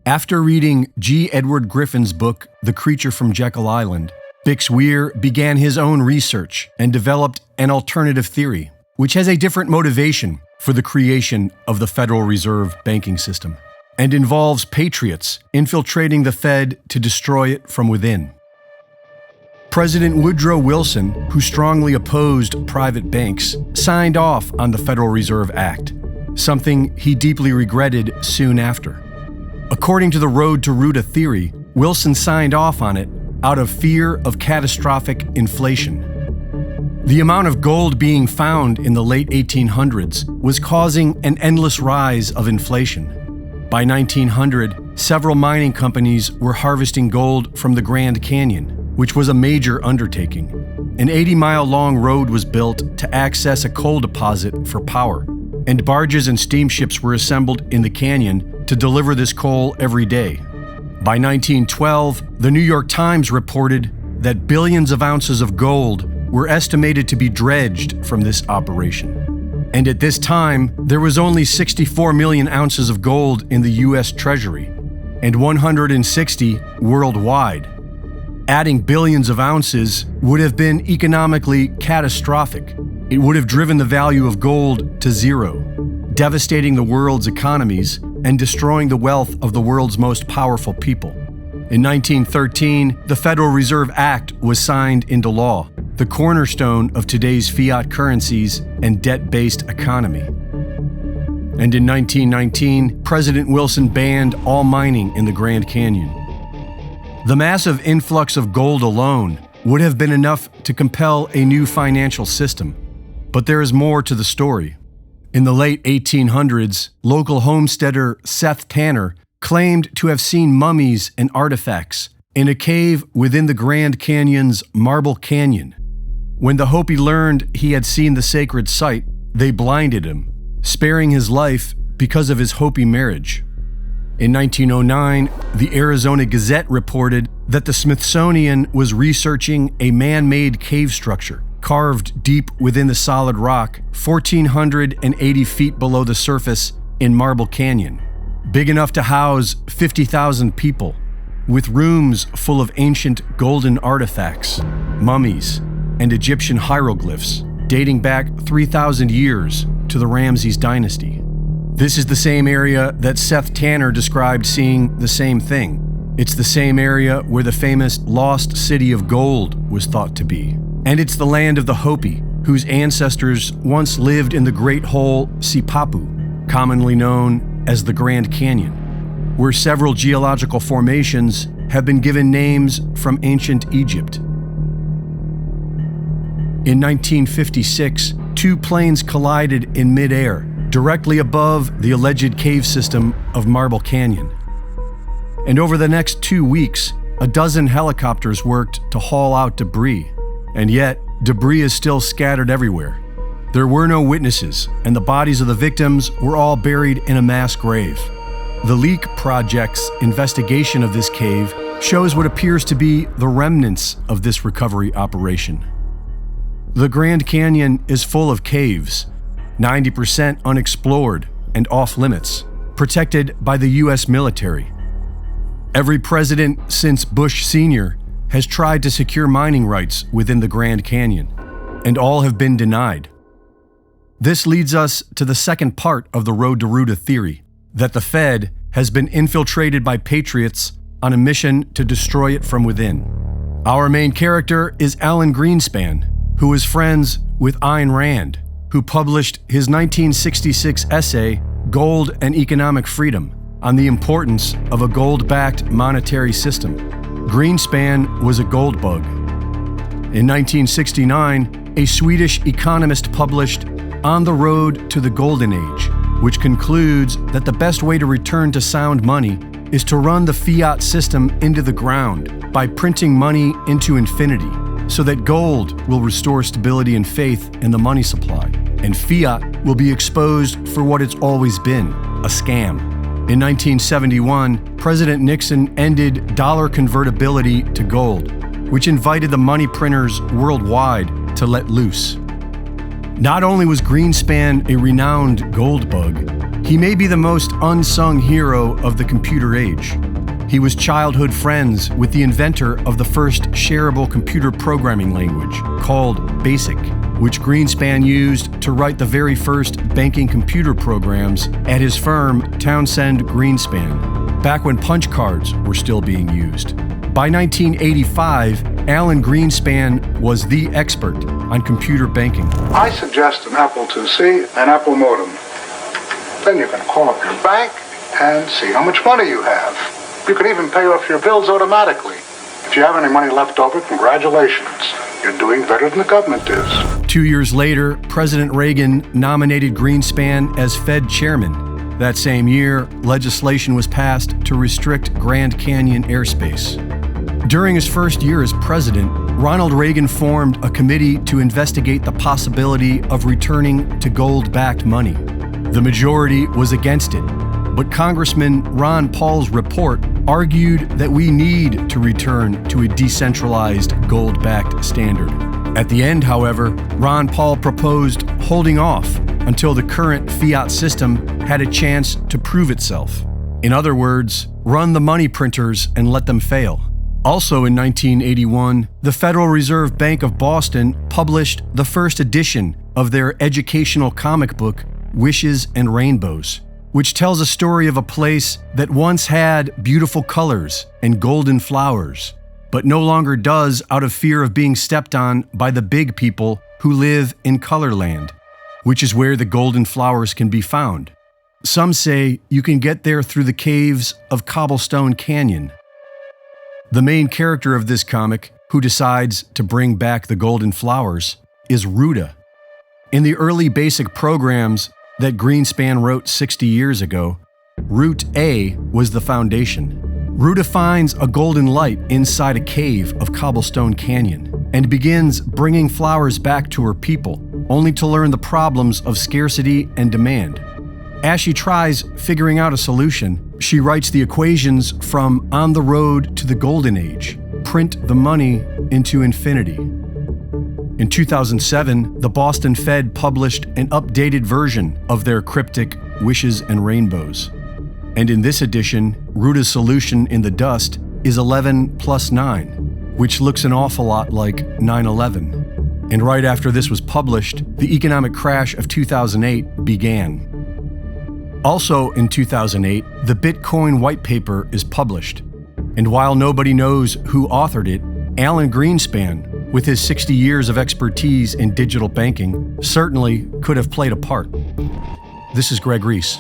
After reading G. Edward Griffin's book, The Creature from Jekyll Island, Bix Weir began his own research and developed an alternative theory, which has a different motivation for the creation of the Federal Reserve banking system, and involves patriots infiltrating the Fed to destroy it from within. President Woodrow Wilson, who strongly opposed private banks, signed off on the Federal Reserve Act, something he deeply regretted soon after. According to the Road to Ruta theory, Wilson signed off on it out of fear of catastrophic inflation. The amount of gold being found in the late 1800s was causing an endless rise of inflation. By 1900, several mining companies were harvesting gold from the Grand Canyon, which was a major undertaking. An 80-mile-long road was built to access a coal deposit for power, and barges and steamships were assembled in the canyon to deliver this coal every day. By 1912, the New York Times reported that billions of ounces of gold were estimated to be dredged from this operation. And at this time, there was only 64 million ounces of gold in the U.S. Treasury, and 160 worldwide. Adding billions of ounces would have been economically catastrophic. It would have driven the value of gold to zero, devastating the world's economies and destroying the wealth of the world's most powerful people. In 1913, the Federal Reserve Act was signed into law, the cornerstone of today's fiat currencies and debt-based economy. And in 1919, President Wilson banned all mining in the Grand Canyon. The massive influx of gold alone would have been enough to compel a new financial system. But there is more to the story. In the late 1800s, local homesteader Seth Tanner claimed to have seen mummies and artifacts in a cave within the Grand Canyon's Marble Canyon. When the Hopi learned he had seen the sacred site, they blinded him, sparing his life because of his Hopi marriage. In 1909, the Arizona Gazette reported that the Smithsonian was researching a man-made cave structure carved deep within the solid rock, 1,480 feet below the surface in Marble Canyon, big enough to house 50,000 people, with rooms full of ancient golden artifacts, mummies, and Egyptian hieroglyphs dating back 3,000 years to the Ramses dynasty. This is the same area that Seth Tanner described seeing the same thing. It's the same area where the famous Lost City of Gold was thought to be. And it's the land of the Hopi, whose ancestors once lived in the Great Hole Sipapu, commonly known as the Grand Canyon, where several geological formations have been given names from ancient Egypt. In 1956, two planes collided in midair, directly above the alleged cave system of Marble Canyon. And over the next 2 weeks, a dozen helicopters worked to haul out debris. And yet, debris is still scattered everywhere. There were no witnesses, and the bodies of the victims were all buried in a mass grave. The Leak Project's investigation of this cave shows what appears to be the remnants of this recovery operation. The Grand Canyon is full of caves, 90% unexplored and off-limits, protected by the U.S. military. Every president since Bush Sr. has tried to secure mining rights within the Grand Canyon, and all have been denied. This leads us to the second part of the Road to Ruta theory, that the Fed has been infiltrated by patriots on a mission to destroy it from within. Our main character is Alan Greenspan, who is friends with Ayn Rand, who published his 1966 essay, Gold and Economic Freedom, on the importance of a gold-backed monetary system. Greenspan was a gold bug. In 1969, a Swedish economist published On the Road to the Golden Age, which concludes that the best way to return to sound money is to run the fiat system into the ground by printing money into infinity, so that gold will restore stability and faith in the money supply, and fiat will be exposed for what it's always been, a scam. In 1971, President Nixon ended dollar convertibility to gold, which invited the money printers worldwide to let loose. Not only was Greenspan a renowned gold bug, He may be the most unsung hero of the computer age. He was childhood friends with the inventor of the first shareable computer programming language, called BASIC, which Greenspan used to write the very first banking computer programs at his firm, Townsend Greenspan, back when punch cards were still being used. By 1985, Alan Greenspan was the expert on computer banking. I suggest an Apple IIc, an Apple modem. Then you can call up your bank and see how much money you have. You can even pay off your bills automatically. If you have any money left over, congratulations. You're doing better than the government is. 2 years later, President Reagan nominated Greenspan as Fed chairman. That same year, legislation was passed to restrict Grand Canyon airspace. During his first year as president, Ronald Reagan formed a committee to investigate the possibility of returning to gold-backed money. The majority was against it, but Congressman Ron Paul's report argued that we need to return to a decentralized gold-backed standard. At the end, however, Ron Paul proposed holding off until the current fiat system had a chance to prove itself. In other words, run the money printers and let them fail. Also in 1981, the Federal Reserve Bank of Boston published the first edition of their educational comic book, Wishes and Rainbows, which tells a story of a place that once had beautiful colors and golden flowers, but no longer does out of fear of being stepped on by the big people who live in Colorland, which is where the golden flowers can be found. Some say you can get there through the caves of Cobblestone Canyon. The main character of this comic, who decides to bring back the golden flowers, is Ruta. In the early basic programs that Greenspan wrote 60 years ago, Root A was the foundation. Ruta finds a golden light inside a cave of Cobblestone Canyon and begins bringing flowers back to her people, only to learn the problems of scarcity and demand. As she tries figuring out a solution, she writes the equations from On the Road to the Golden Age, print the money into infinity. In 2007, the Boston Fed published an updated version of their cryptic Wishes and Rainbows. And in this edition, Ruta's solution in the dust is 11 plus 9, which looks an awful lot like 9/11. And right after this was published, the economic crash of 2008 began. Also in 2008, the Bitcoin white paper is published. And while nobody knows who authored it, Alan Greenspan, with his 60 years of expertise in digital banking, certainly could have played a part. This is Greg Reese.